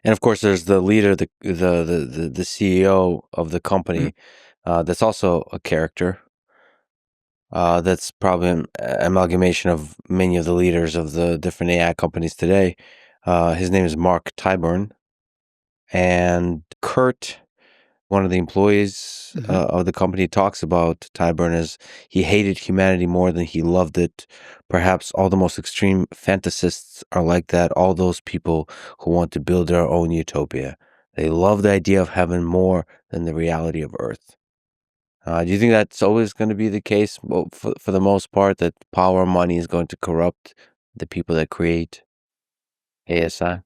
And of course, there's the leader, the CEO of the company. That's also a character. That's probably an amalgamation of many of the leaders of the different AI companies today. His name is Mark Tyburn, and Kurt, one of the employees of the company, talks about Tyburn as he hated humanity more than he loved it. Perhaps all the most extreme fantasists are like that. All those people who want to build their own utopia. They love the idea of heaven more than the reality of Earth. Do you think that's always going to be the case, for the most part, that power and money is going to corrupt the people that create ASI?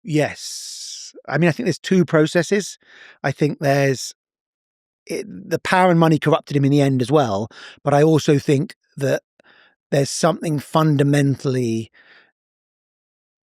Yes. I mean, I think there's two processes. I think there's the power and money corrupted him in the end as well. But I also think that there's something fundamentally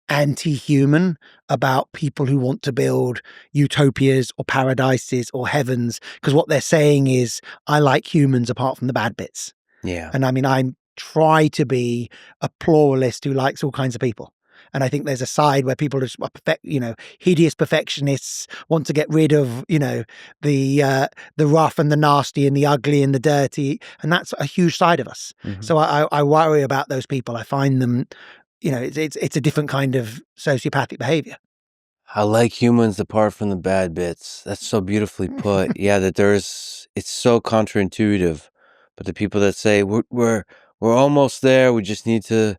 anti-human about people who want to build utopias or paradises or heavens, because what they're saying is, I like humans apart from the bad bits. Yeah. And I mean, I try to be a pluralist who likes all kinds of people. And I think there's a side where people are hideous perfectionists, want to get rid of, the rough and the nasty and the ugly and the dirty. And that's a huge side of us. So I worry about those people. I find them, it's a different kind of sociopathic behavior. I like humans apart from the bad bits. That's so beautifully put. Yeah, it's so counterintuitive. But the people that say we're almost there, we just need to,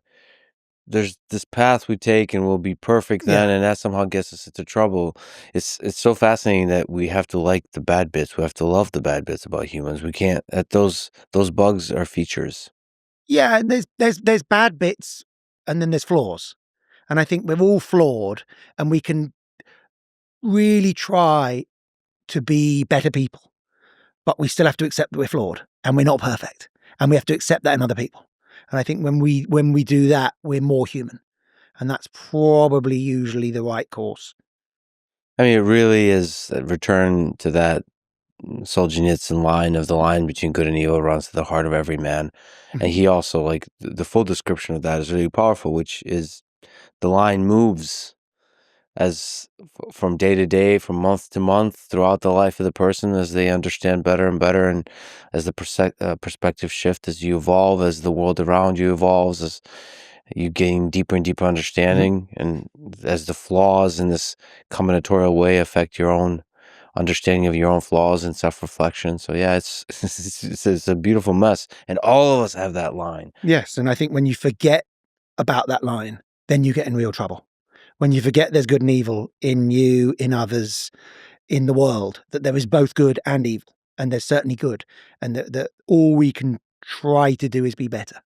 there's this path we take and we'll be perfect then, and that somehow gets us into trouble. It's so fascinating that we have to like the bad bits. We have to love the bad bits about humans. We can't. Those bugs are features. Yeah, there's bad bits and then there's flaws. And I think we're all flawed, and we can really try to be better people, but we still have to accept that we're flawed and we're not perfect, and we have to accept that in other people. And I think when we do that, we're more human, and that's probably usually the right course. I mean, it really is a return to that Solzhenitsyn line of the line between good and evil runs to the heart of every man. And he also, like, the full description of that is really powerful, which is the line moves as from day to day, from month to month, throughout the life of the person, as they understand better and better, and as the perspective shift, as you evolve, as the world around you evolves, as you gain deeper and deeper understanding, and as the flaws in this combinatorial way affect your own understanding of your own flaws and self-reflection. So yeah, it's a beautiful mess, and all of us have that line. Yes, and I think when you forget about that line, then you get in real trouble. When you forget there's good and evil in you, in others, in the world, that there is both good and evil, and there's certainly good, and that all we can try to do is be better.